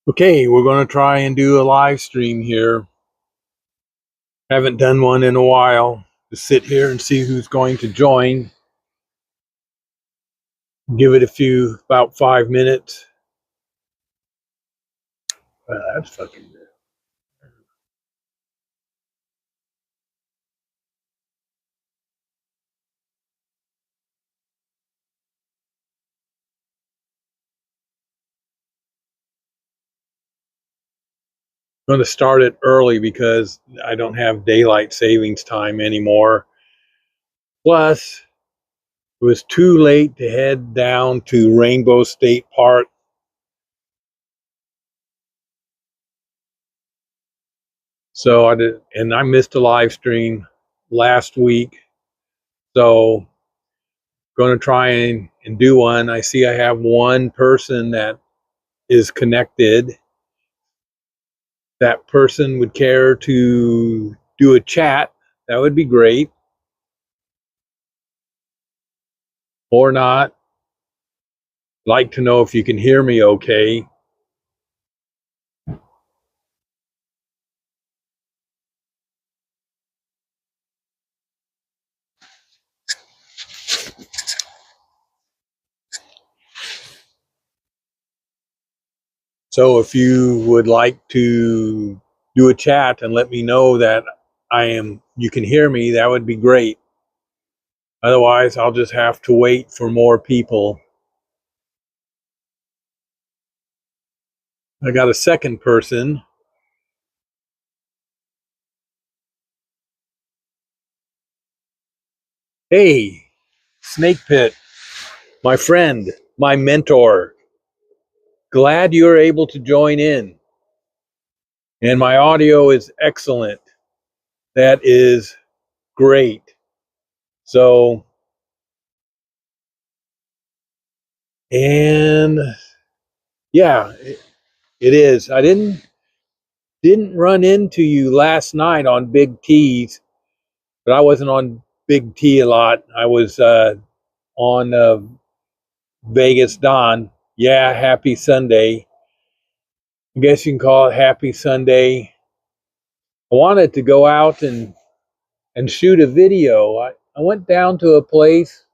Okay, we're going to try and do a live stream here. Haven't done one in a while. To sit here and see who's going to join. Give it about 5 minutes. That's fucking good. I'm going to start it early because I don't have daylight savings time anymore. Plus, it was too late to head down to Rainbow State Park. So I did, and I missed a live stream last week. So going to try and do one. I see I have one person that is connected. That person would care to do a chat, that would be great. Or not. Like to know if you can hear me okay. So if you would like to do a chat and let me know that you can hear me, that would be great. Otherwise, I'll just have to wait for more people. I got a second person. Hey, Snake Pit, my friend, my mentor. Glad you're able to join in. And my audio is excellent. That is great. So, and yeah, it is. I didn't run into you last night on Big T's, but I wasn't on Big T a lot. I was on Vegas Don. Yeah, happy Sunday. I guess you can call it happy Sunday. I wanted to go out and shoot a video. I went down to a place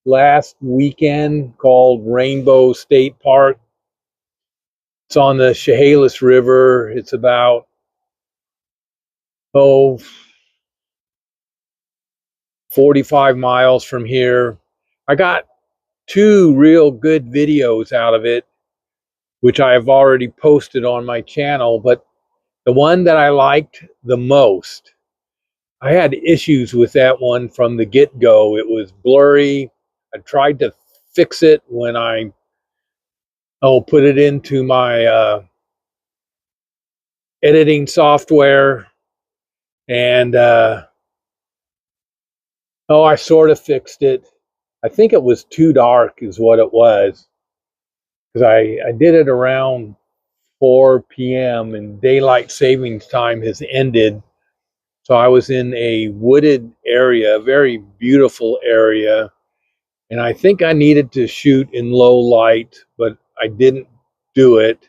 last weekend called Rainbow State Park. It's on the Chehalis River. It's about, 45 miles from here. I got two real good videos out of it, which I have already posted on my channel, but the one that I liked the most, I had issues with that one from the get-go. It was blurry. I tried to fix it when I put it into my editing software, and I sort of fixed it. I think it was too dark is what it was, because I did it around 4 p.m. and daylight savings time has ended. So I was in a wooded area, a very beautiful area, and I think I needed to shoot in low light, but I didn't do it,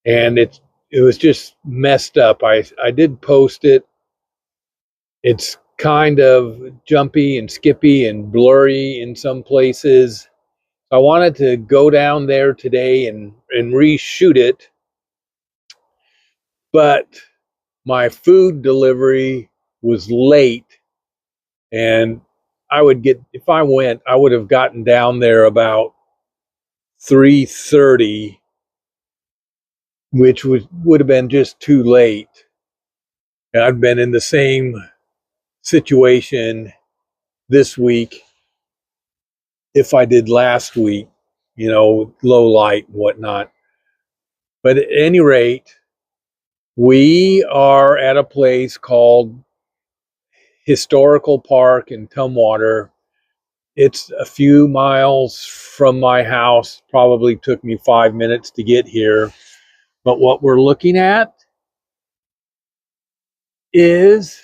and it was just messed up. I did post it. It's kind of jumpy and skippy and blurry in some places. I wanted to go down there today and reshoot it, but my food delivery was late, and if I went, I would have gotten down there about 3:30, which would have been just too late. And I've been in the same situation this week if I did last week, low light and whatnot. But at any rate, we are at a place called Historical Park in Tumwater. It's a few miles from my house. Probably took me 5 minutes to get here. But what we're looking at is,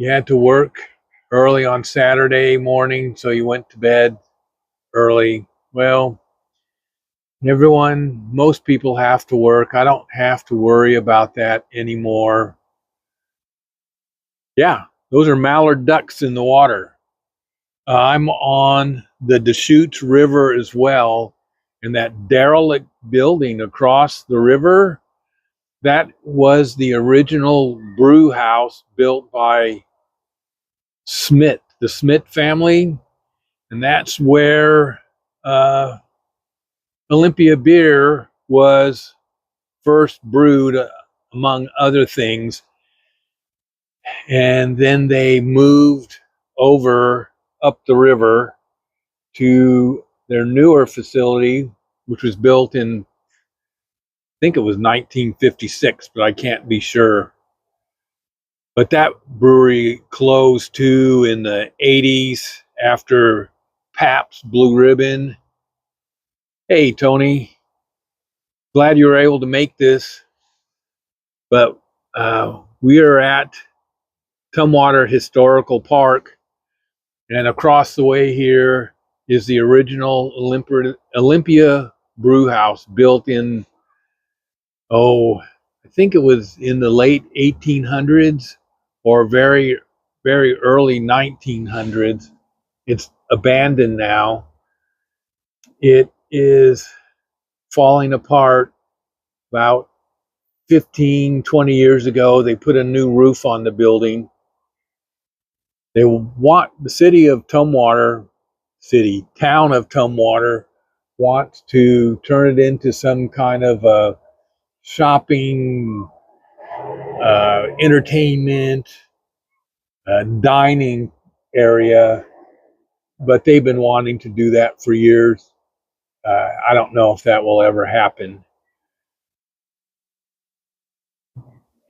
you had to work early on Saturday morning, so you went to bed early. Well, most people have to work. I don't have to worry about that anymore. Yeah, those are mallard ducks in the water. I'm on the Deschutes River as well, and that derelict building across the river, that was the original brew house built by Smith, the Smith family, and that's where Olympia beer was first brewed, among other things. And then they moved over up the river to their newer facility, which was built in, I think it was 1956, but I can't be sure. But that brewery closed too in the 80s after Pabst Blue Ribbon. Hey, Tony, glad you were able to make this. But we are at Tumwater Historical Park, and across the way here is the original Olympia brew house built in, oh, I think it was in the late 1800s or very, very early 1900s. It's abandoned now. It is falling apart. About 15, 20 years ago, they put a new roof on the building. They want the town of Tumwater wants to turn it into some kind of a shopping, entertainment, dining area, but they've been wanting to do that for years. I don't know if that will ever happen.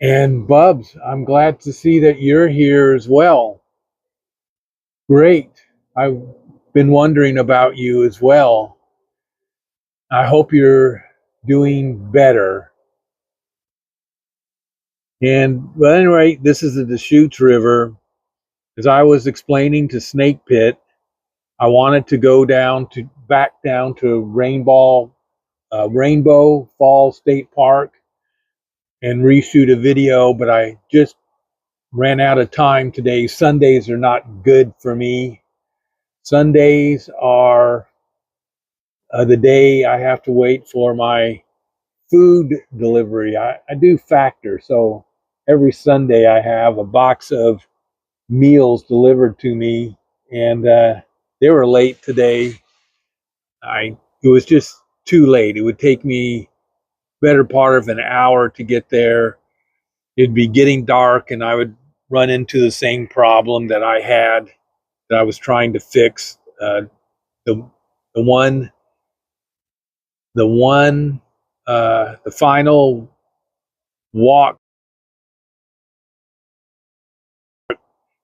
And Bubs, I'm glad to see that you're here as well. Great. I've been wondering about you as well. I hope you're doing better. And well, anyway, this is the Deschutes River. As I was explaining to Snake Pit, I wanted to go back down to Rainbow Falls State Park and reshoot a video, but I just ran out of time today. Sundays are not good for me. Sundays are the day I have to wait for my food delivery. I do Factor, so every Sunday I have a box of meals delivered to me, and they were late today. It was just too late. It would take me better part of an hour to get there. It'd be getting dark, and I would run into the same problem that I had that I was trying to fix. The the one the one the final walk,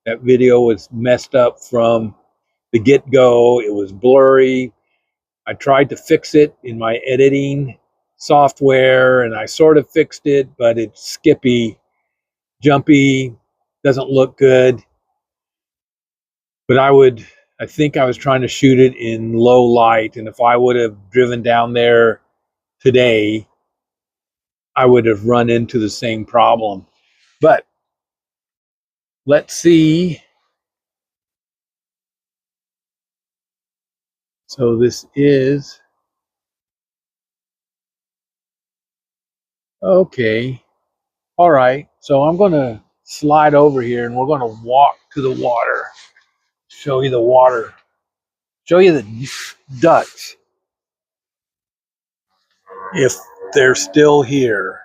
that video was messed up from the get-go. It was blurry. I tried to fix it in my editing software, and I sort of fixed it, but it's skippy, jumpy, doesn't look good. But I think I was trying to shoot it in low light, and if I would have driven down there today, I would have run into the same problem. But let's see. So this is okay. All right. So I'm going to slide over here and we're going to walk to the water. Show you the water. Show you the ducks if they're still here.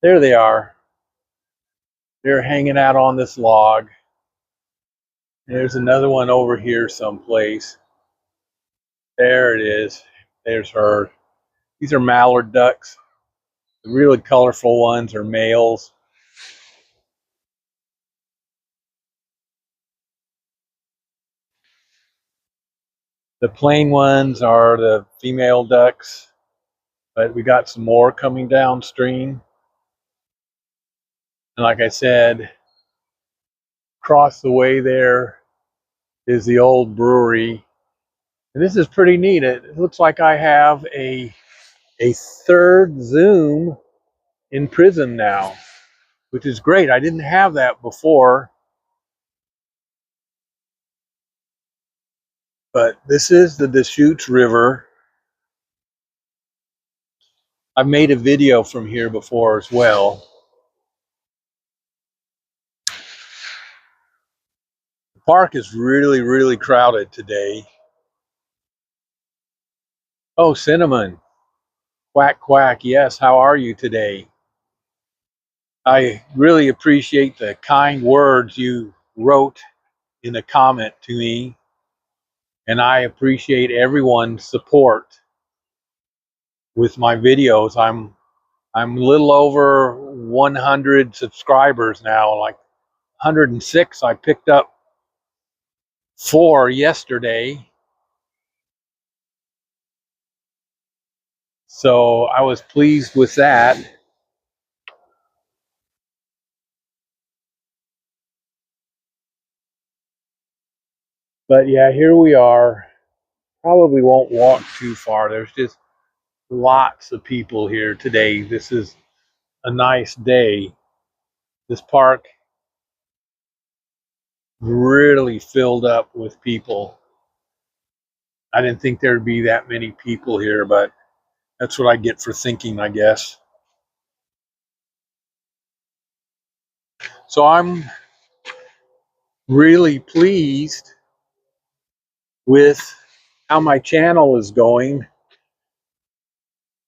There they are. They're hanging out on this log. There's another one over here someplace. There it is. There's her. These are mallard ducks. The really colorful ones are males. The plain ones are the female ducks, but we got some more coming downstream. And like I said, across the way there is the old brewery. And this is pretty neat. It looks like I have a third Zoom in prison now, which is great. I didn't have that before. But this is the Deschutes River. I've made a video from here before as well. The park is really, really crowded today. Oh, Cinnamon. Quack, quack. Yes, how are you today? I really appreciate the kind words you wrote in a comment to me. And I appreciate everyone's support with my videos. I'm a little over 100 subscribers now, like 106. I picked up 4 yesterday. So I was pleased with that. But yeah, here we are. Probably won't walk too far. There's just lots of people here today. This is a nice day. This park really filled up with people. I didn't think there'd be that many people here, but that's what I get for thinking, I guess. So I'm really pleased with how my channel is going,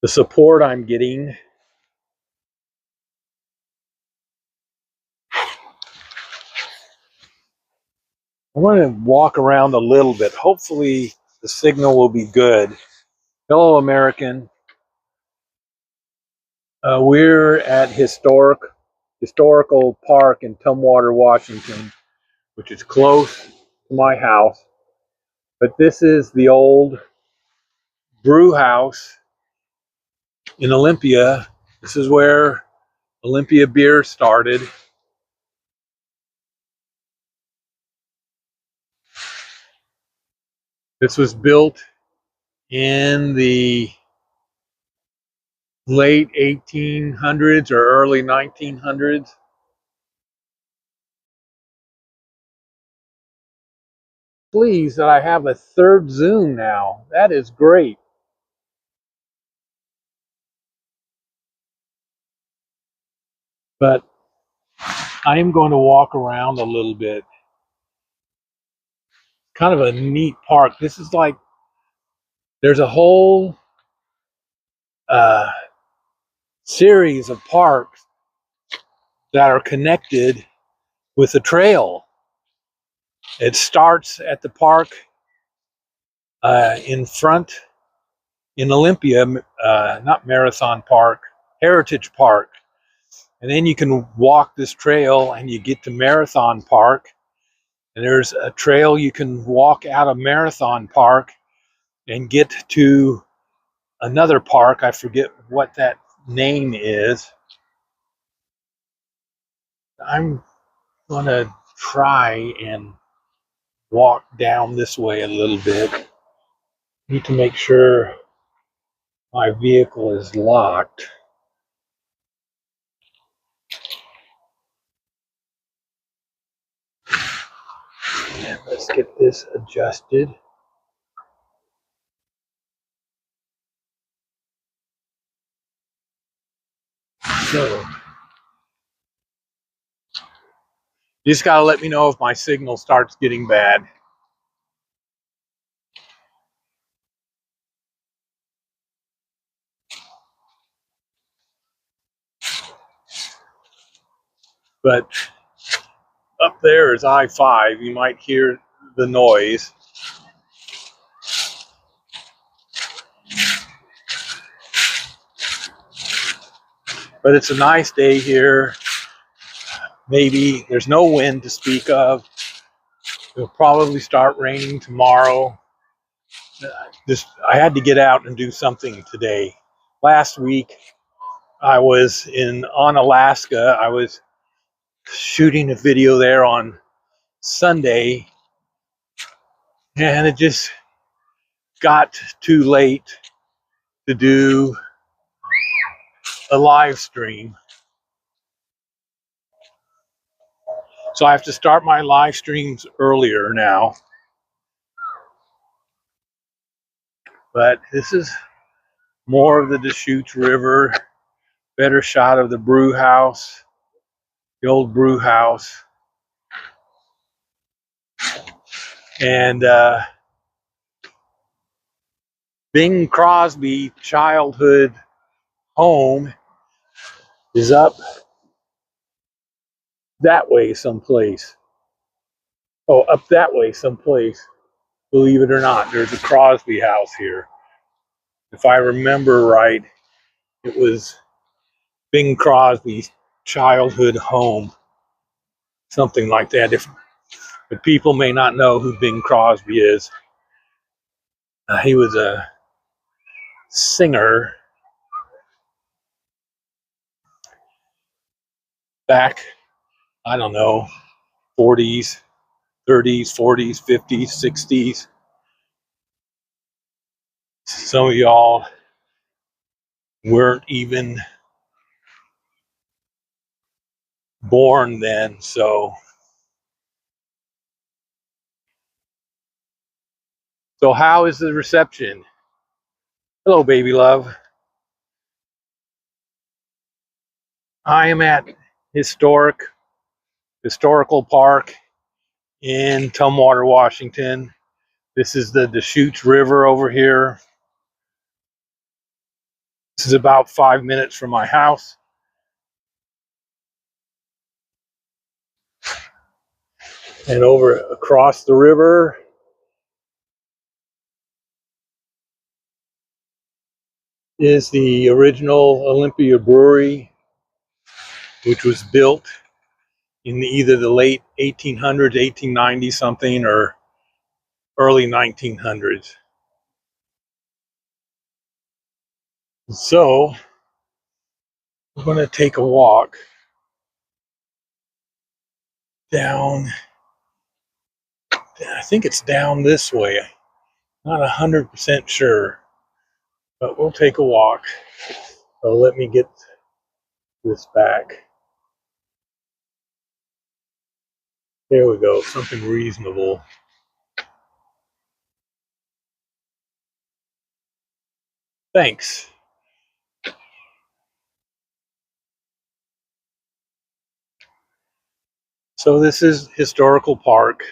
the support I'm getting. I want to walk around a little bit. Hopefully the signal will be good. Hello, American. We're at historical park in Tumwater, Washington, which is close to my house. But this is the old brew house in Olympia. This is where Olympia beer started. This was built in the late 1800s or early 1900s. Pleased that I have a third Zoom now. That is great. But I am going to walk around a little bit. Kind of a neat park. This is like, there's a whole series of parks that are connected with a trail. It starts at the park in front in Olympia, not Marathon Park, Heritage Park. And then you can walk this trail and you get to Marathon Park. And there's a trail you can walk out of Marathon Park and get to another park. I forget what that name is. I'm going to try and walk down this way a little bit. Need to make sure my vehicle is locked. And let's get this adjusted. So, you just gotta let me know if my signal starts getting bad. But up there is I-5. You might hear the noise. But it's a nice day here. Maybe there's no wind to speak of. It'll probably start raining tomorrow. I had to get out and do something today. Last week I was on Alaska. I was shooting a video there on Sunday, and it just got too late to do a live stream. So I have to start my live streams earlier now. But this is more of the Deschutes River, better shot of the brew house, the old brew house. And Bing Crosby childhood home is up that way someplace. Oh, up that way someplace. Believe it or not, there's a Crosby house here. If I remember right, it was Bing Crosby's childhood home. Something like that. But people may not know who Bing Crosby is. He was a singer back, I don't know, 40s, 30s, 40s, 50s, 60s. Some of y'all weren't even born then, so how is the reception? Hello, baby love. I am at historical park in Tumwater, Washington. This is the Deschutes River over here. This is about 5 minutes from my house. And over across the river is the original Olympia Brewery, which was built in either the late 1800s, 1890 something, or early 1900s. So we're going to take a walk down, I think it's down this way. Not 100% sure, but we'll take a walk. So let me get this back. There we go, something reasonable. Thanks. So this is historical park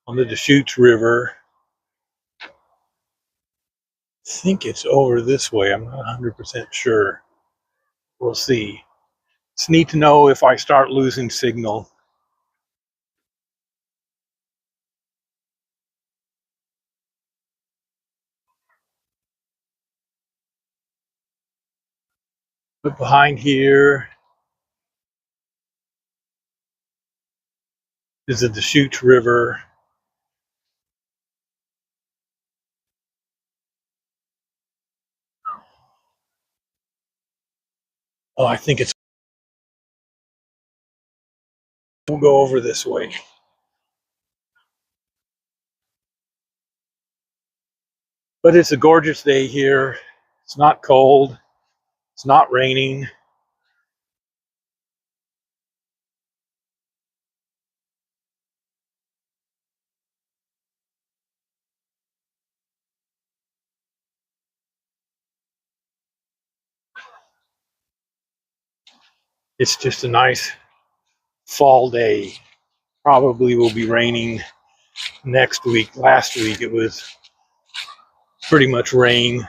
on the Deschutes River. I think it's over this way. I'm not 100% sure. We'll see. It's neat to know if I start losing signal. But behind here is the Deschutes River. Oh, I think it's, we'll go over this way. But it's a gorgeous day here. It's not cold. It's not raining. It's just a nice fall day. Probably will be raining next week. Last week it was pretty much rain.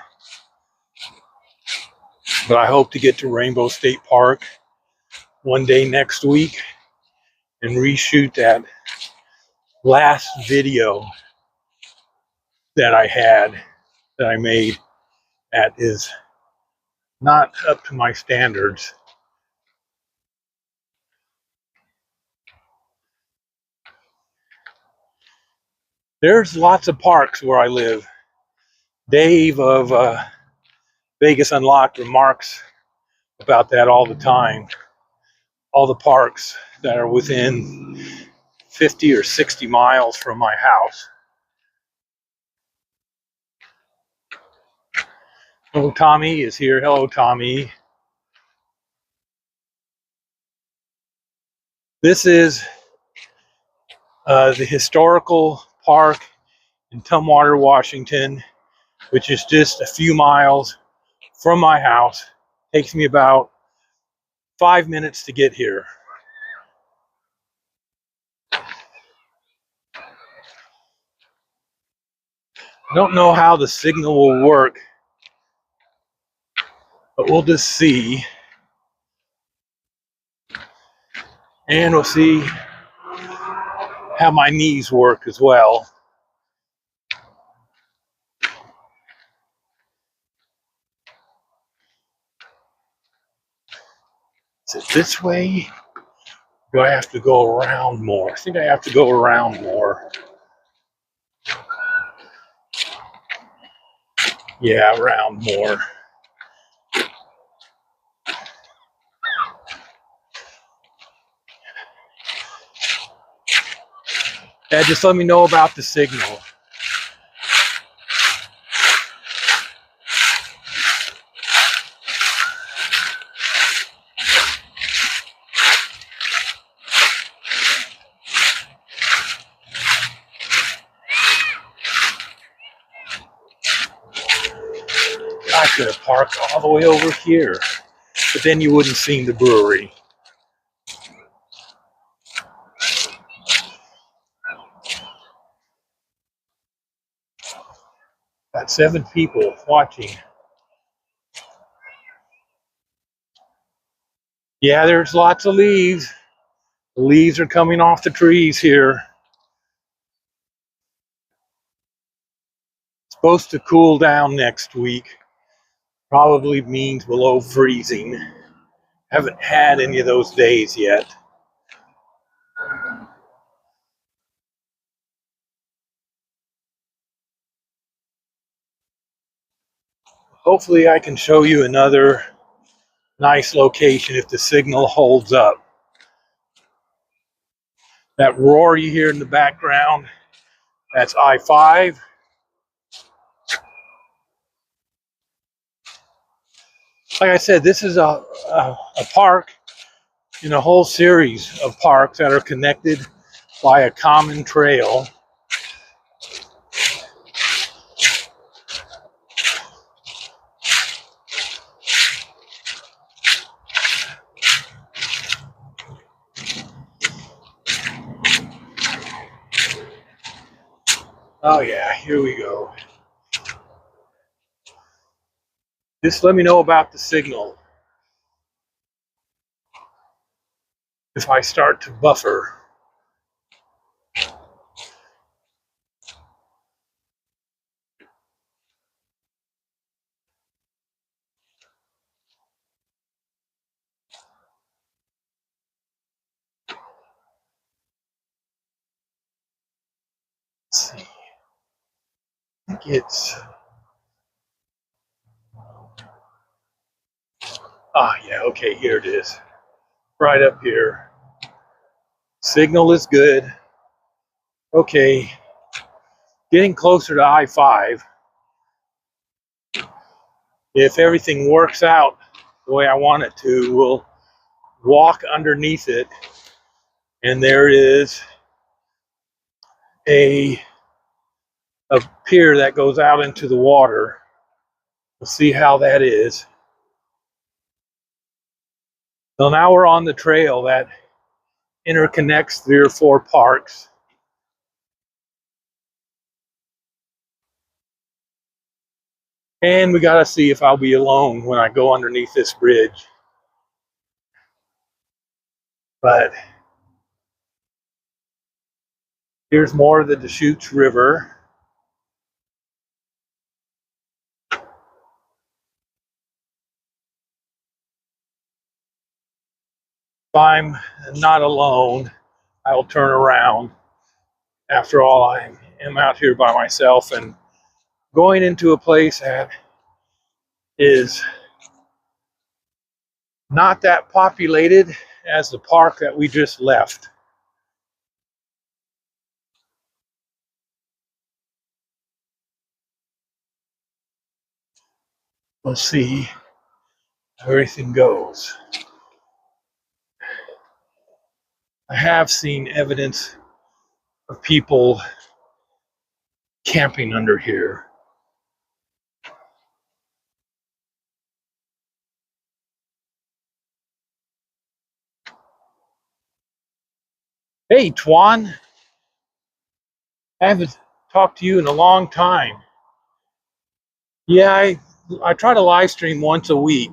But I hope to get to Rainbow State Park one day next week and reshoot that last video that I made that is not up to my standards. There's lots of parks where I live. Dave of Vegas Unlocked remarks about that all the time. all the parks that are within 50 or 60 miles from my house. Oh, Tommy is here. Hello, Tommy. This is the historical park in Tumwater, Washington, which is just a few miles from my house. Takes me about 5 minutes to get here. I don't know how the signal will work, but we'll just see. And we'll see how my knees work as well. Is it this way? Do I have to go around more? I think I have to go around more. Yeah, around more. Yeah, just let me know about the signal. I could have parked all the way over here, but then you wouldn't see the brewery. Got 7 people watching. Yeah, there's lots of leaves. The leaves are coming off the trees here. It's supposed to cool down next week. Probably means below freezing. Haven't had any of those days yet. Hopefully I can show you another nice location if the signal holds up. That roar you hear in the background, that's I-5. Like I said, this is a park in a whole series of parks that are connected by a common trail. Oh yeah, here we go. Just let me know about the signal if I start to buffer. Let's see. I think it's... yeah, okay, here it is. Right up here. Signal is good. Okay, getting closer to I-5. If everything works out the way I want it to, we'll walk underneath it, and there is a pier that goes out into the water. We'll see how that is. So now we're on the trail that interconnects 3 or 4 parks. And we gotta see if I'll be alone when I go underneath this bridge. But here's more of the Deschutes River. If I'm not alone, I will turn around. After all, I am out here by myself and going into a place that is Not that populated as the park that we just left. Let's see how everything goes. I have seen evidence of people camping under here. Hey, Tuan, I haven't talked to you in a long time. Yeah, I try to live stream once a week,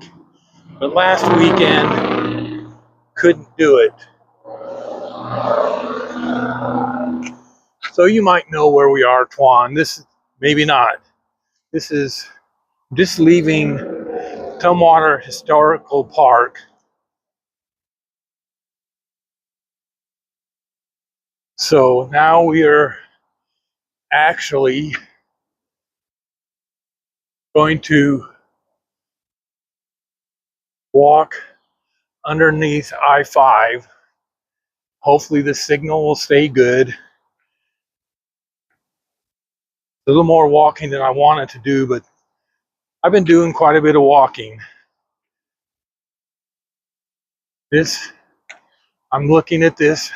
but last weekend couldn't do it. So you might know where we are, Tuan. This maybe not. This is just leaving Tumwater Historical Park. So now we are actually going to walk underneath I-5. Hopefully the signal will stay good. A little more walking than I wanted to do, but I've been doing quite a bit of walking. I'm looking at this.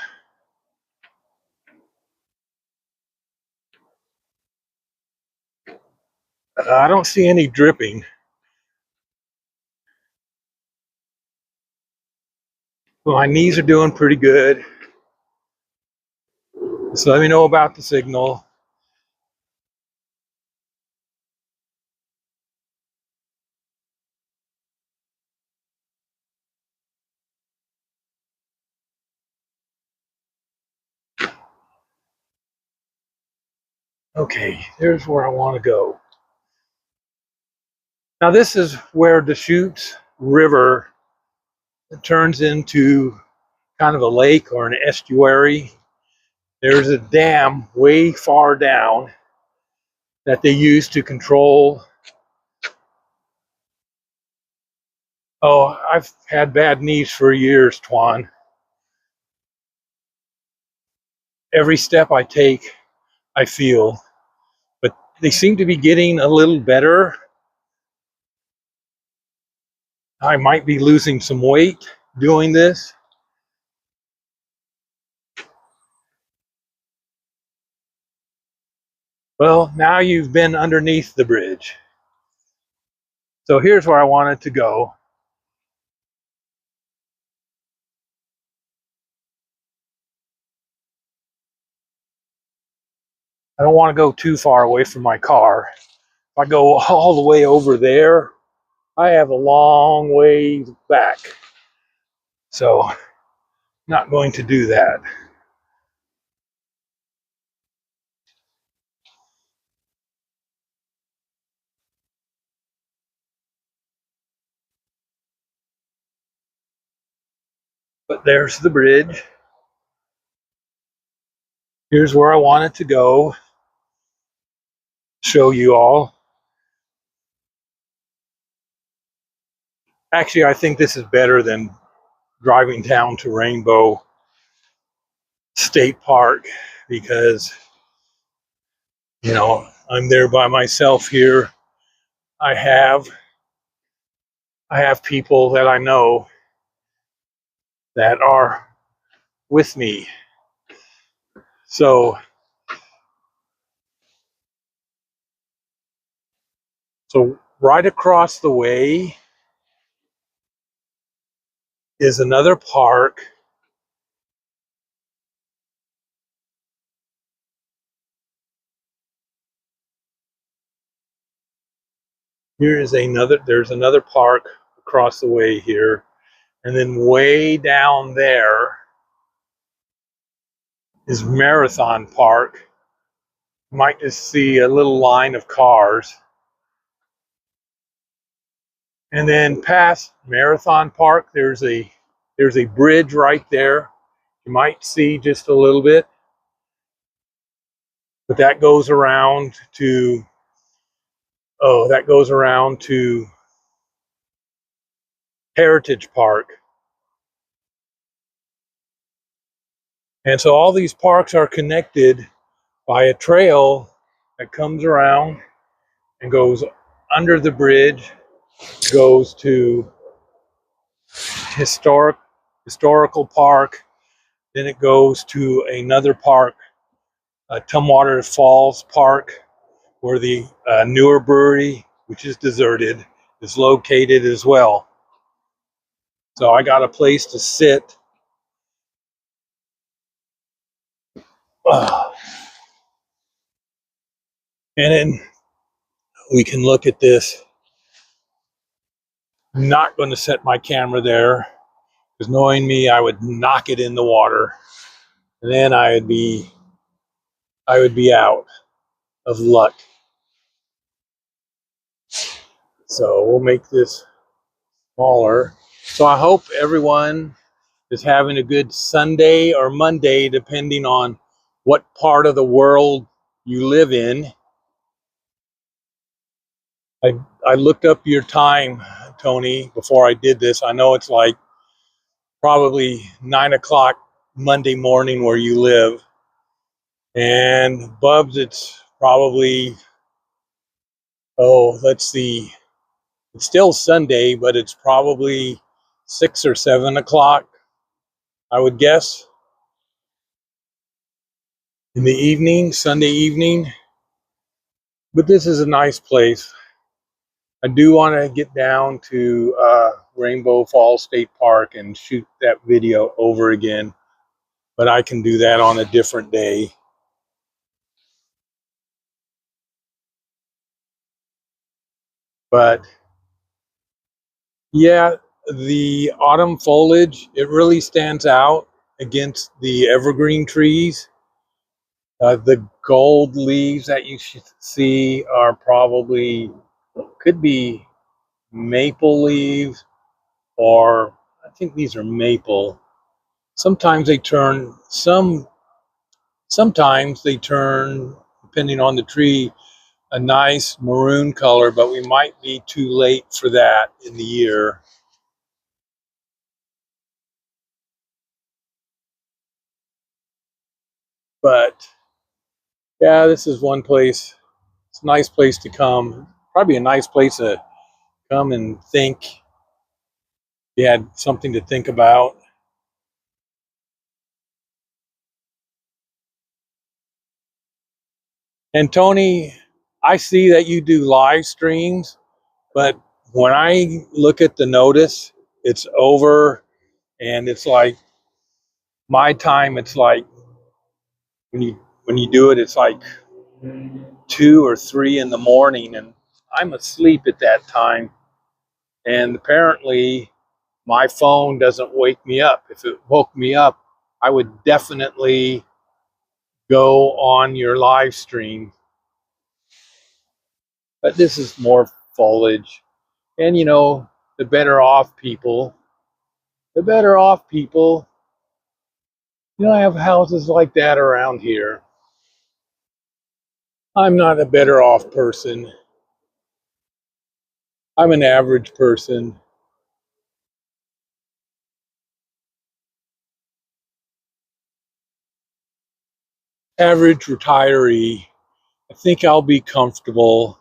I don't see any dripping. My knees are doing pretty good. So let me know about the signal. Okay, there's where I want to go. Now this is where Deschutes River turns into kind of a lake or an estuary. There's a dam way far down that they use to control. Oh, I've had bad knees for years, Tuan. Every step I take, I feel, but they seem to be getting a little better. I might be losing some weight doing this. Well, now you've been underneath the bridge. So here's where I wanted to go. I don't want to go too far away from my car. If I go all the way over there, I have a long way back. So, not going to do that. But there's the bridge. Here's where I wanted to go. Show you all. Actually, I think this is better than driving down to Rainbow State Park because, you know, I'm there by myself here. I have people that I know that are with me. So right across the way is another park. There's another park across the way here. And then way down there is Marathon Park. You might just see a little line of cars. And then past Marathon Park, there's a bridge right there. You might see just a little bit. But that goes around to heritage park. And so all these parks are connected by a trail that comes around and goes under the bridge, goes to historical park, then it goes to another park, Tumwater Falls Park, where the newer brewery, which is deserted, is located as well. So I got a place to sit. And then we can look at this. I'm not going to set my camera there because knowing me, I would knock it in the water, and then I would be out of luck. So we'll make this smaller. So I hope everyone is having a good Sunday or Monday, depending on what part of the world you live in. I looked up your time, Tony, before I did this. I know it's like probably 9 o'clock Monday morning where you live. And Bubs, it's probably, let's see, it's still Sunday, but it's probably 6 or 7 o'clock, I would guess, in the evening, Sunday evening. But this is a nice place. I do want to get down to Rainbow Falls State Park and shoot that video over again, but I can do that on a different day. But yeah, the autumn foliage, it really stands out against the evergreen trees. The gold leaves that you see are probably, could be maple leaves, or I think these are maple. Sometimes they turn, sometimes they turn, depending on the tree, a nice maroon color, but we might be too late for that in the year. But yeah, this is one place. It's a nice place to come. Probably a nice place to come and think. You had something to think about. And Tony, I see that you do live streams, but when I look at the notice, it's over, and it's like my time. It's like when you do it, it's like 2 or 3 in the morning, and I'm asleep at that time. And apparently, my phone doesn't wake me up. If it woke me up, I would definitely go on your live stream. But this is more foliage. And the better off people, the better off people, I have houses like that around here. I'm not a better off person. I'm an average person. Average retiree. I think I'll be comfortable,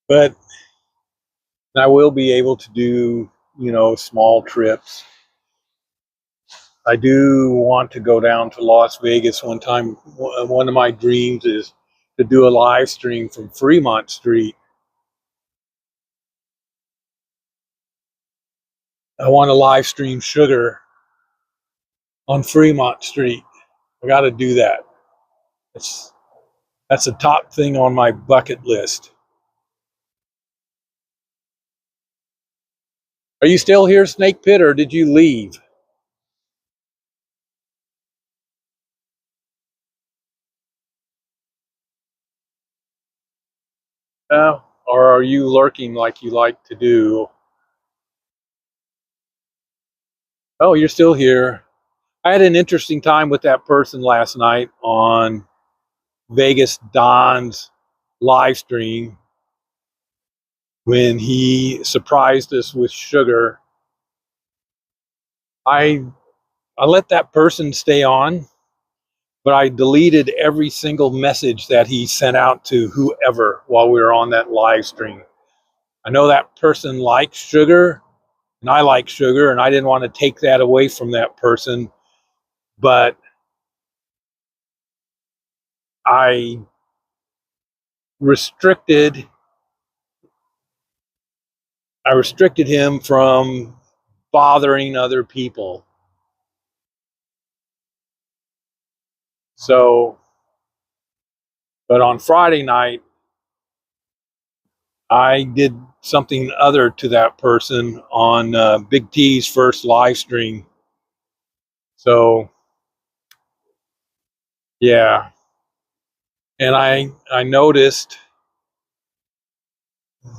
but I will be able to do, small trips. I do want to go down to Las Vegas one time. One of my dreams is to do a live stream from Fremont Street. I want to live stream sugar on Fremont Street. I got to do that. That's the top thing on my bucket list. Are you still here, Snake Pit, or did you leave? Or are you lurking like you like to do? Oh, you're still here. I had an interesting time with that person last night on Vegas Don's live stream. when he surprised us with sugar. I I let that person stay on, but I deleted every single message that he sent out to whoever while we were on that live stream. I know that person likes sugar, and I like sugar, and I didn't want to take that away from that person, but I restricted I restricted him from bothering other people. So, but on Friday night, I did something other to that person on Big T's first live stream. So, yeah, and I noticed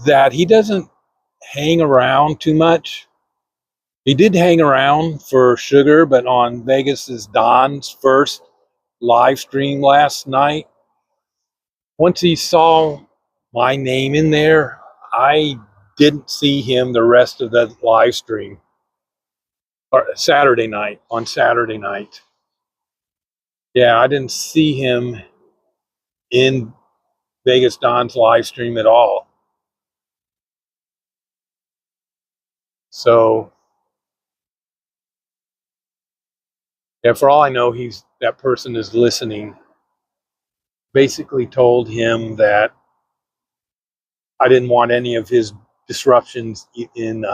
that he doesn't hang around too much. He did hang around for sugar, but on Vegas's Don's first live stream last night, once he saw my name in there, I didn't see him the rest of the live stream. Or Saturday night, on Saturday night. Yeah, I didn't see him in Vegas Don's live stream at all. So, yeah, for all I know, that person is listening. Basically told him that I didn't want any of his disruptions in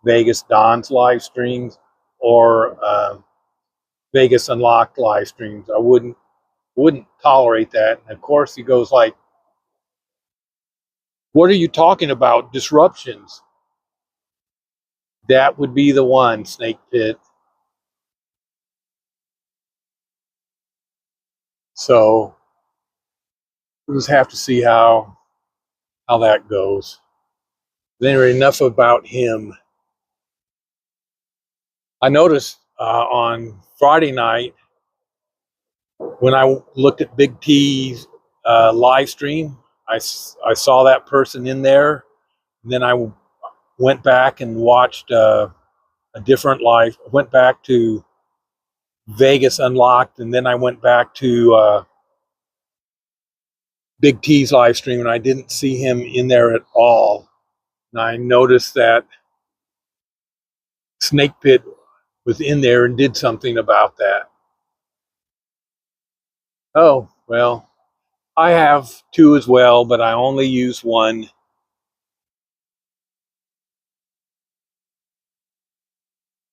Vegas Don's live streams or Vegas Unlocked live streams. I wouldn't tolerate that. And of course, he goes like, "What are you talking about? Disruptions?" That would be the one, Snake Pit. So we'll just have to see how that goes. Anyway, enough about him. I noticed on Friday night when I looked at Big T's live stream, I saw that person in there. And then I went back and watched a different live. Went back to Vegas Unlocked, and then I went back to Big T's live stream, and I didn't see him in there at all. And I noticed that Snake Pit was in there and did something about that. Oh, well, I have two as well, but I only use one.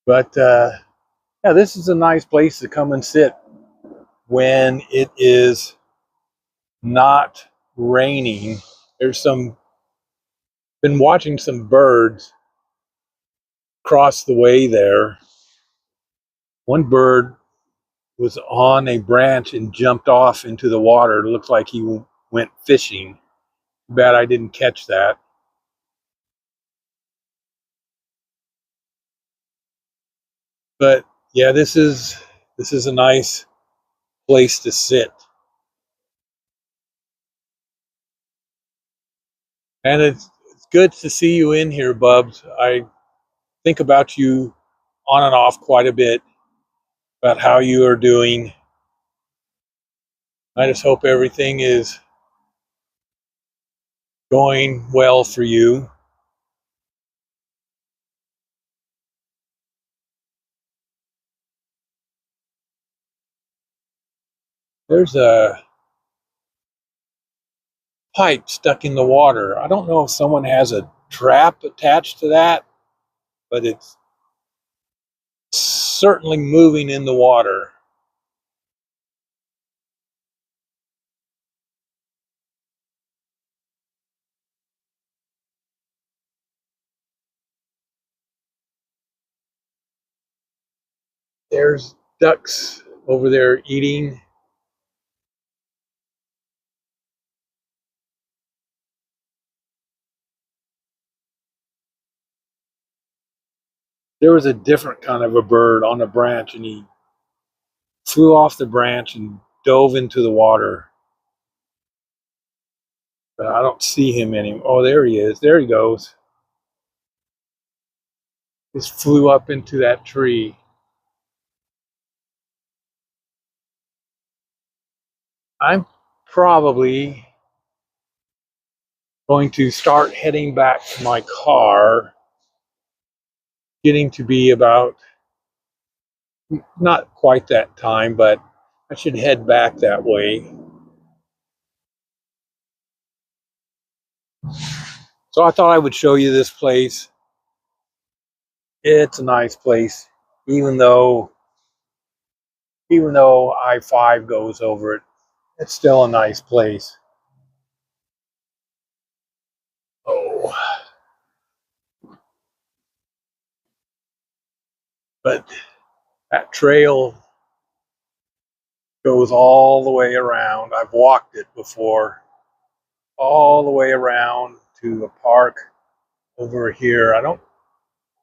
But yeah, this is a nice place to come and sit when it is not raining. There's been watching some birds cross the way there. One bird was on a branch and jumped off into the water. It looked like he went fishing. Too bad I didn't catch that. But yeah, this is a nice place to sit. And it's good to see you in here, Bubs. I think about you on and off quite a bit about how you are doing. I just hope everything is going well for you. There's a pipe stuck in the water. I don't know if someone has a trap attached to that, but it's certainly moving in the water. There's ducks over there eating. There was a different kind of a bird on a branch, and he flew off the branch and dove into the water. but I don't see him anymore. Oh, there he is. There he goes. Just flew up into that tree. I'm probably going to start heading back to my car, getting to be about not quite that time, but I should head back that way. So I thought I would show you this place. It's a nice place, even though I-5 goes over it. It's still a nice place. Oh, but that trail goes all the way around. I've walked it before, all the way around to a park over here. I don't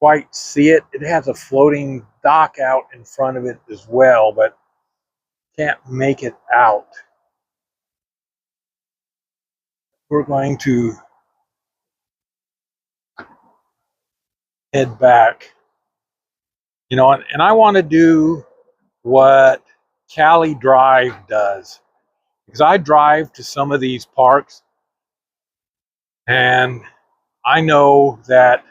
quite see it. It has a floating dock out in front of it as well, but can't make it out. We're going to head back, and I want to do what Cali Drive does, because I drive to some of these parks and I know that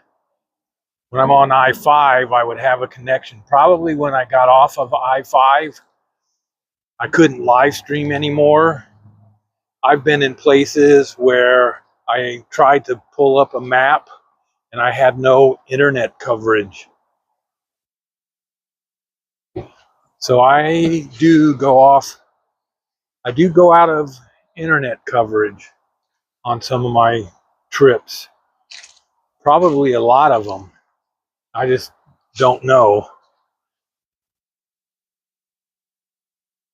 when I'm on I-5, I would have a connection. Probably when I got off of I-5, I couldn't live stream anymore. I've been in places where I tried to pull up a map and I had no internet coverage. So I do go out of internet coverage on some of my trips. Probably a lot of them. I just don't know.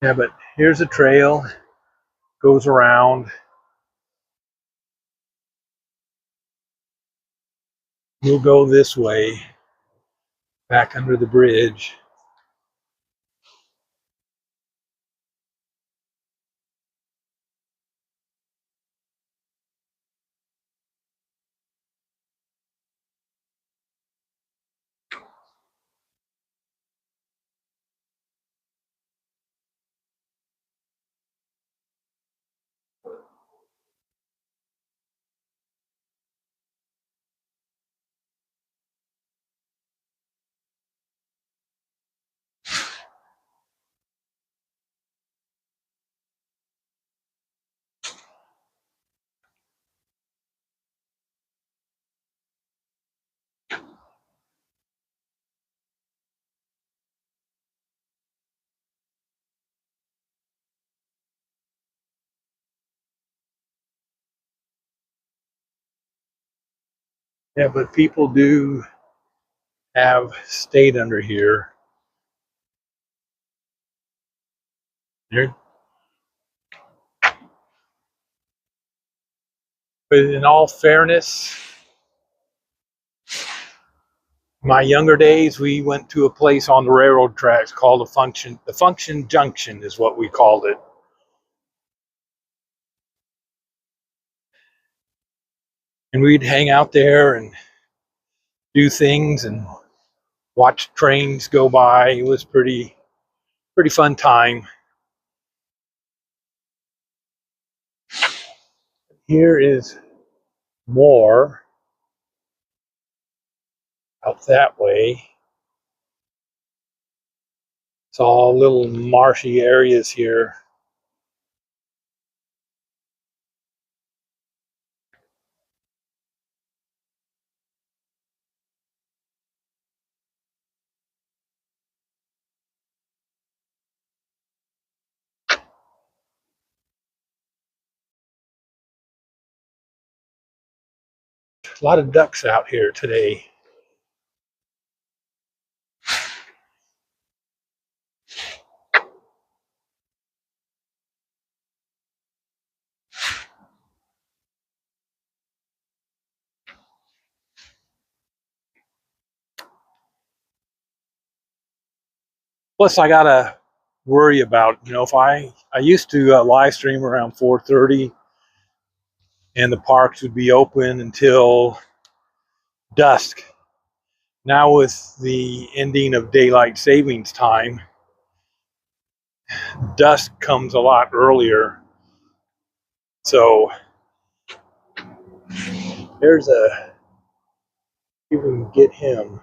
Yeah, but here's a trail, goes around. We'll go this way, back under the bridge. Yeah, but people do have stayed under here. They're, but in all fairness, my younger days, we went to a place on the railroad tracks called the Function Junction is what we called it. And we'd hang out there and do things and watch trains go by. It was pretty fun time. Here is more out that way. It's all little marshy areas here. A lot of ducks out here today. Plus, I gotta worry about, if I used to live stream around 4:30. and the parks would be open until dusk. Now with the ending of daylight savings time, dusk comes a lot earlier. So there's a, if we can get him.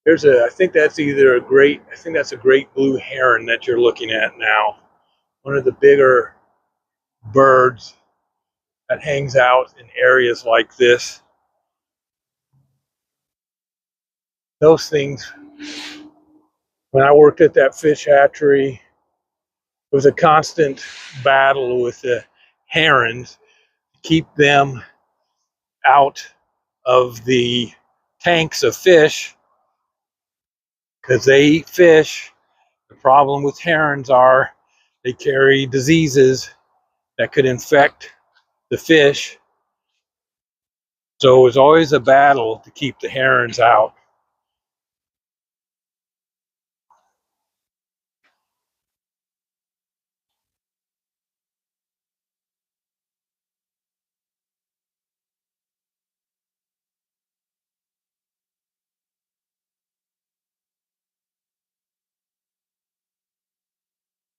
There's a, I think that's either a great, I think that's a great blue heron that you're looking at now. One of the bigger birds that hangs out in areas like this. Those things, when I worked at that fish hatchery, it was a constant battle with the herons to keep them out of the tanks of fish because they eat fish. The problem with herons are they carry diseases that could infect the fish. So it was always a battle to keep the herons out.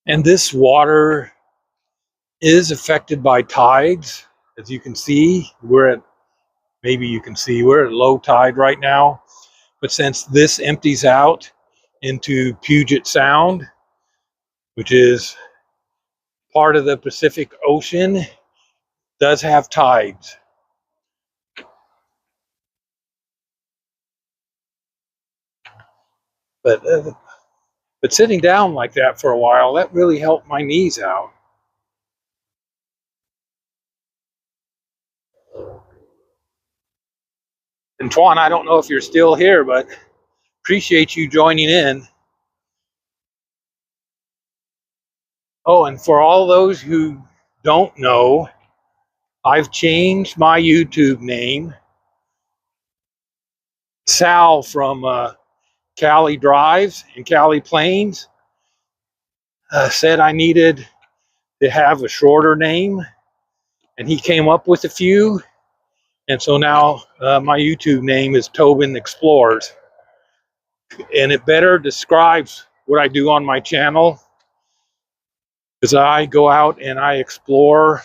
And this water is affected by tides. As you can see, maybe you can see, we're at low tide right now. But since this empties out into Puget Sound, which is part of the Pacific Ocean, does have tides. But sitting down like that for a while, that really helped my knees out. And Tuan, I don't know if you're still here, but appreciate you joining in. Oh, and for all those who don't know, I've changed my YouTube name. Sal from Cali Drives in Cali Plains said I needed to have a shorter name, and he came up with a few. And so now my YouTube name is Tobin Explores, and it better describes what I do on my channel, because I go out and I explore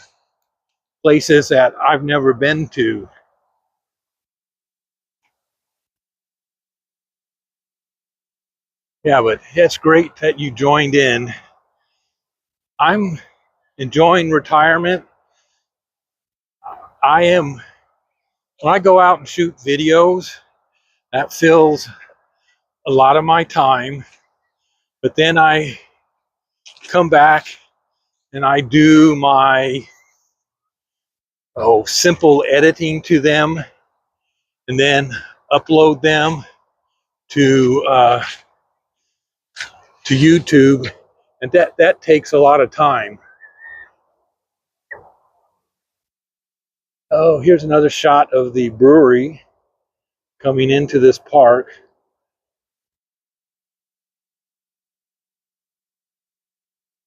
places that I've never been to. Yeah, but it's great that you joined in. I'm enjoying retirement. I am, when I go out and shoot videos, that fills a lot of my time. But then I come back and I do my simple editing to them, and then upload them to YouTube, and that takes a lot of time. Oh, here's another shot of the brewery coming into this park.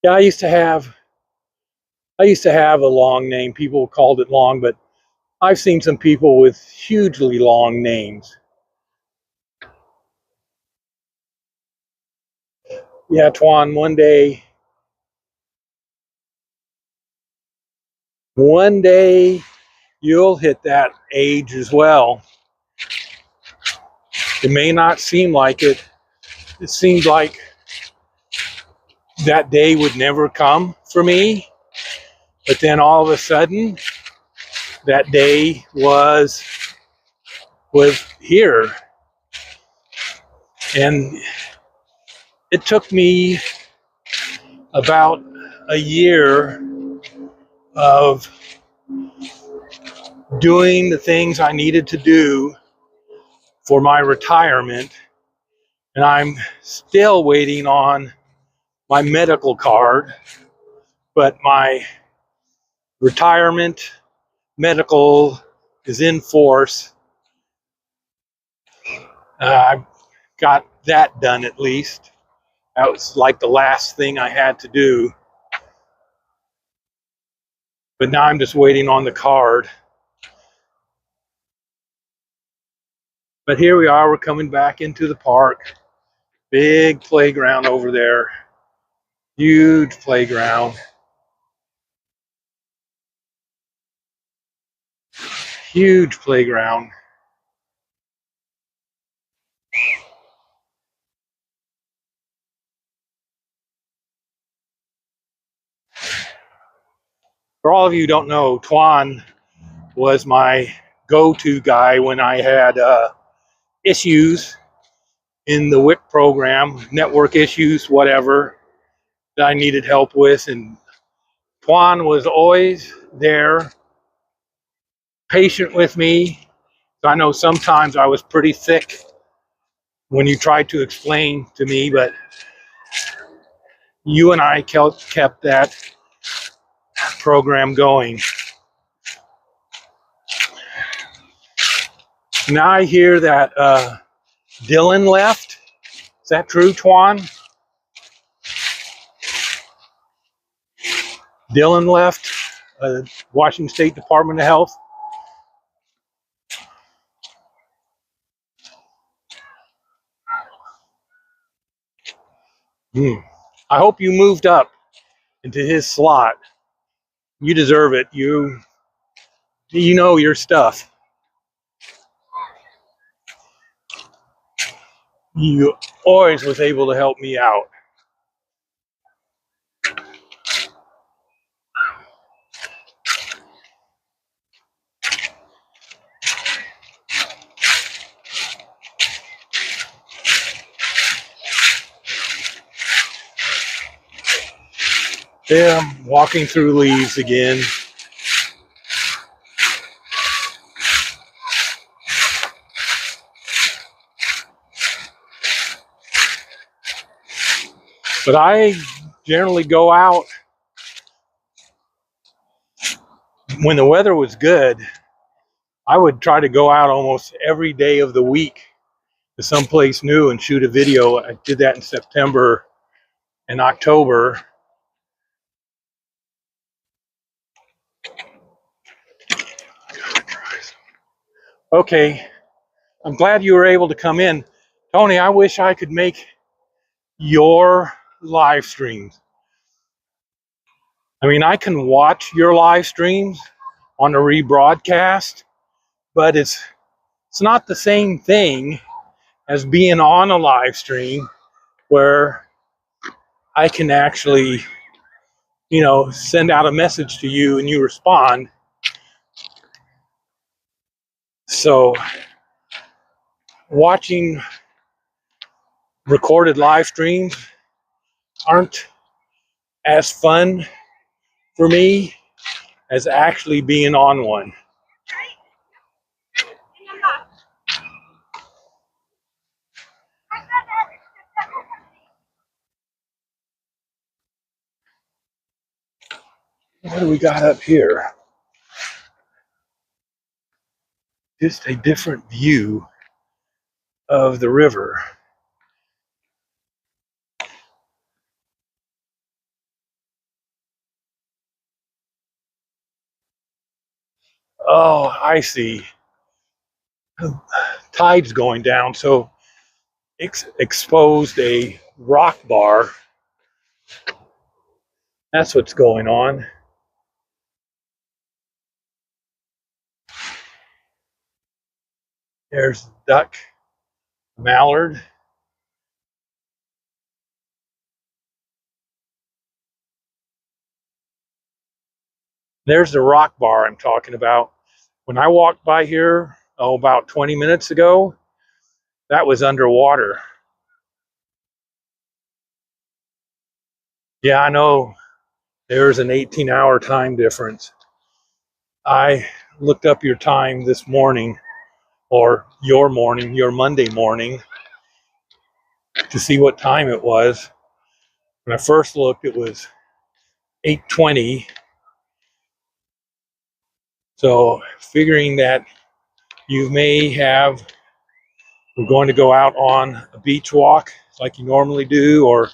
Yeah, I used to have a long name. People called it long, but I've seen some people with hugely long names. Yeah, Tuan, one day you'll hit that age as well. It may not seem like it. It seemed like that day would never come for me. But then all of a sudden, that day was here. And it took me about a year of doing the things I needed to do for my retirement. And I'm still waiting on my medical card, but my retirement medical is in force. I got that done at least. That was like the last thing I had to do. But now I'm just waiting on the card. But here we are, we're coming back into the park. Big playground over there. Huge playground. Huge playground. For all of you who don't know, Twan was my go-to guy when I had issues in the WIC program, network issues, whatever, that I needed help with. And Twan was always there, patient with me. So I know sometimes I was pretty thick when you tried to explain to me, but you and I kept that program going. Now I hear that Dylan left. Is that true, Twan? Dylan left Washington State Department of Health. I hope you moved up into his slot. You deserve it. You know your stuff. You always was able to help me out. Yeah, I'm walking through leaves again. But I generally go out when the weather was good. I would try to go out almost every day of the week to someplace new and shoot a video. I did that in September and October. Okay, I'm glad you were able to come in. Tony, I wish I could make your live streams. I mean, I can watch your live streams on a rebroadcast, but it's not the same thing as being on a live stream where I can actually, send out a message to you and you respond. So watching recorded live streams aren't as fun for me as actually being on one. What do we got up here? Just a different view of the river. Oh, I see. Tide's going down, so exposed a rock bar. That's what's going on. There's the duck, mallard. There's the rock bar I'm talking about. When I walked by here, about 20 minutes ago, that was underwater. Yeah, I know there's an 18-hour time difference. I looked up your time this morning, or your Monday morning, to see what time it was. When I first looked, it was 8:20. So figuring that you may have, we're going to go out on a beach walk like you normally do, or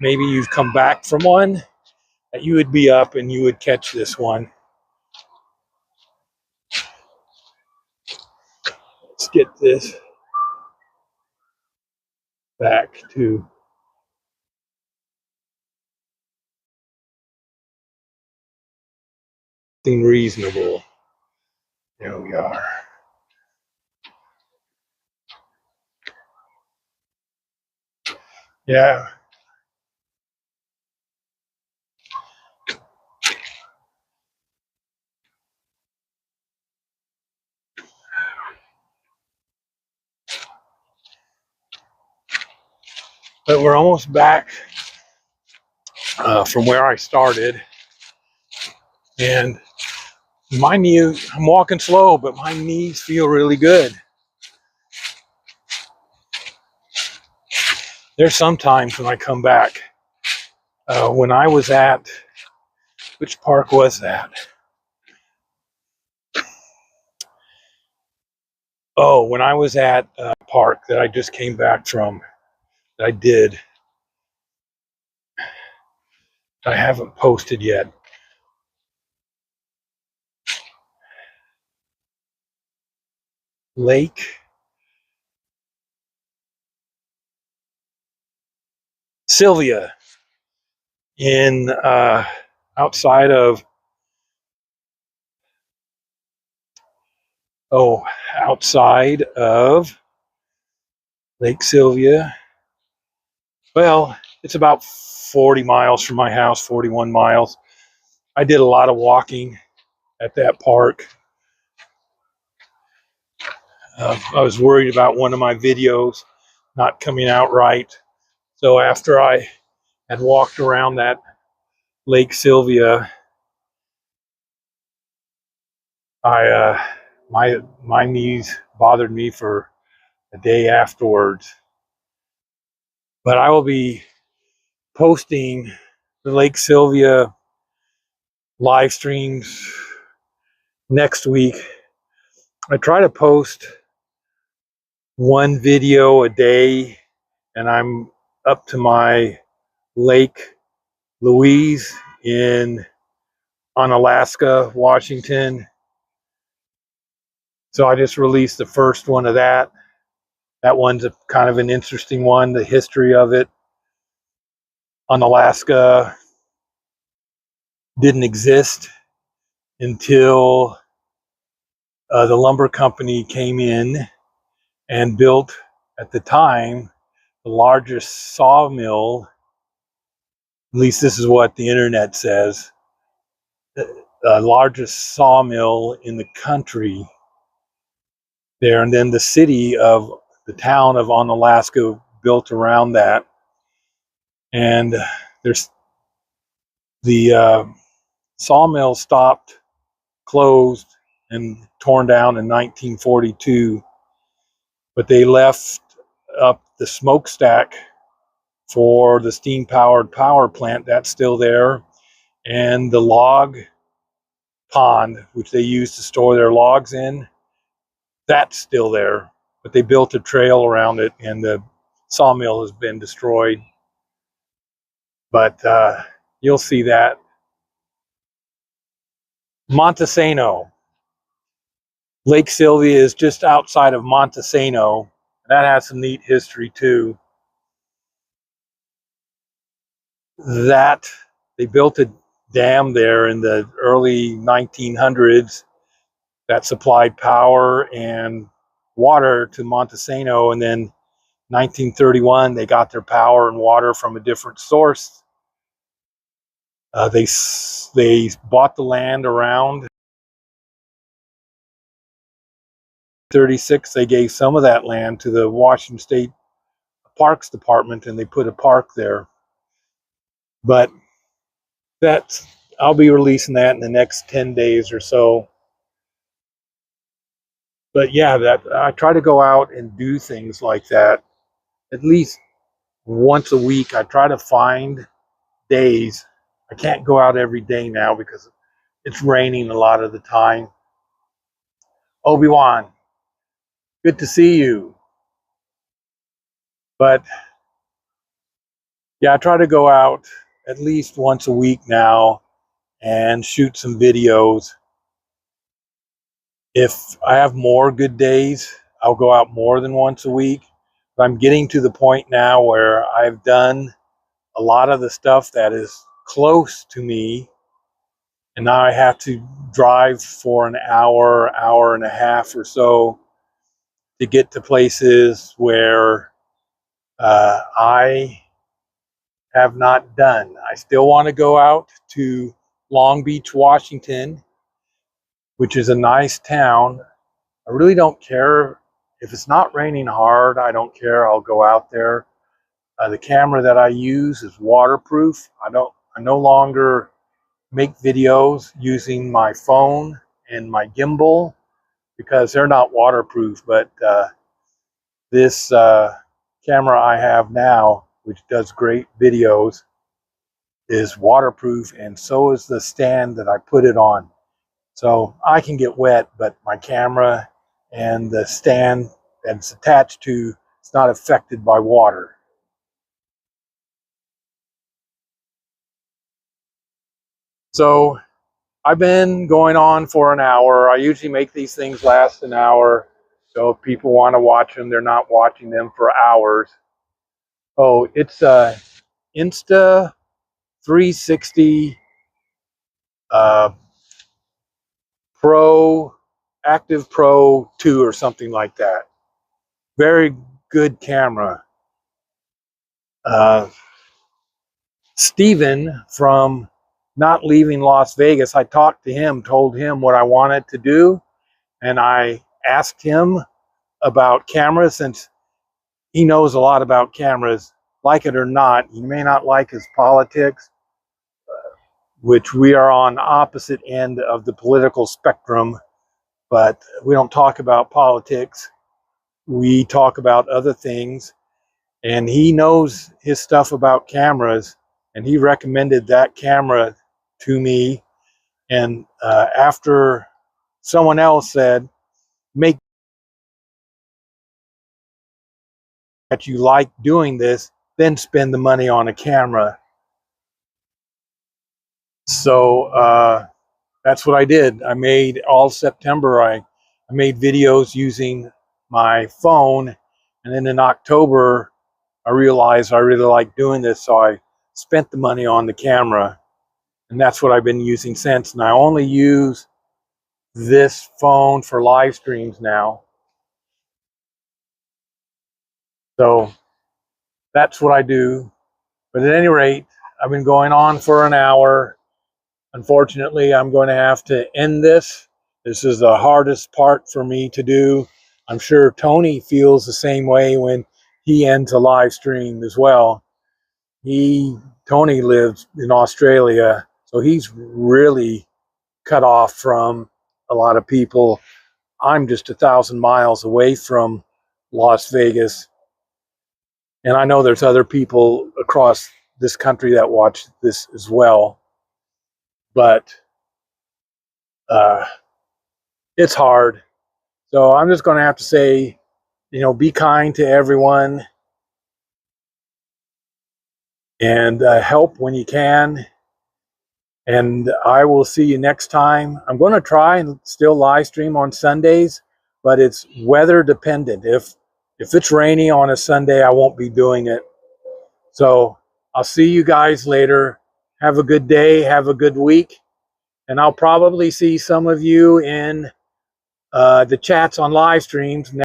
maybe you've come back from one, that you would be up and you would catch this one. get this back to something reasonable. There we are. Yeah. But we're almost back from where I started. And my knee, I'm walking slow, but my knees feel really good. There's some times when I come back. When I was at, which park was that? Oh, when I was at a park that I just came back from, that I did. I haven't posted yet. Lake Sylvia in outside of outside of Lake Sylvia. Well, it's about 40 miles from my house, 41 miles. I did a lot of walking at that park. I was worried about one of my videos not coming out right. So after I had walked around that Lake Sylvia, my knees bothered me for a day afterwards. But I will be posting the Lake Sylvia live streams next week. I try to post one video a day, and I'm up to my Lake Louise on Alaska, Washington. So I just released the first one of that. That one's kind of an interesting one, the history of it. On Alaska didn't exist until the lumber company came in and built, at the time, the largest sawmill, at least this is what the internet says, the largest sawmill in the country there. And then the town of Onalaska built around that. And there's the sawmill closed and torn down in 1942, but they left up the smokestack for the steam-powered power plant. That's still there. And the log pond, which they used to store their logs in, that's still there. But they built a trail around it, and the sawmill has been destroyed. But you'll see that. Montesano. Lake Sylvia is just outside of Montesano. That has some neat history too. That they built a dam there in the early 1900s that supplied power and water to Montesano, and then 1931 they got their power and water from a different source. They bought the land around 36. They gave some of that land to the Washington State Parks Department, and they put a park there. But I'll be releasing that in the next 10 days or so. But yeah, I try to go out and do things like that at least once a week. I try to find days. I can't go out every day now because it's raining a lot of the time. Obi-Wan, good to see you. But yeah, I try to go out at least once a week now and shoot some videos. If I have more good days, I'll go out more than once a week. But I'm getting to the point now where I've done a lot of the stuff that is close to me, and now I have to drive for an hour, hour and a half or so to get to places where I have not done. I still want to go out to Long Beach, Washington, which is a nice town. I really don't care if it's not raining hard. I don't care. I'll go out there. The camera that I use is waterproof. I no longer make videos using my phone and my gimbal because they're not waterproof. But this camera I have now, which does great videos, is waterproof, and so is the stand that I put it on. So I can get wet, but my camera and the stand that it's attached to, it's not affected by water. So I've been going on for an hour. I usually make these things last an hour. So if people want to watch them, they're not watching them for hours. Oh, it's a Insta 360 uh, Pro, Active Pro 2 or something like that. Very good camera. Steven from Not Leaving Las Vegas, I talked to him, told him what I wanted to do, and I asked him about cameras since he knows a lot about cameras. Like it or not, he may not like his politics, which we are on opposite end of the political spectrum, but we don't talk about politics. We talk about other things, and he knows his stuff about cameras, and he recommended that camera to me. And after someone else said, make that you like doing this, then spend the money on a camera. So that's what I did. I made all September, I made videos using my phone. And then in October, I realized I really like doing this. So I spent the money on the camera. And that's what I've been using since. And I only use this phone for live streams now. So that's what I do. But at any rate, I've been going on for an hour. Unfortunately, I'm going to have to end this. This is the hardest part for me to do. I'm sure Tony feels the same way when he ends a live stream as well. Tony lives in Australia, so he's really cut off from a lot of people. I'm just 1,000 miles away from Las Vegas, and I know there's other people across this country that watch this as well, but it's hard. So I'm just going to have to say, be kind to everyone and help when you can. And I will see you next time. I'm going to try and still live stream on Sundays, but it's weather dependent. If it's rainy on a Sunday, I won't be doing it. So I'll see you guys later. Have a good day. Have a good week. And I'll probably see some of you in the chats on live streams.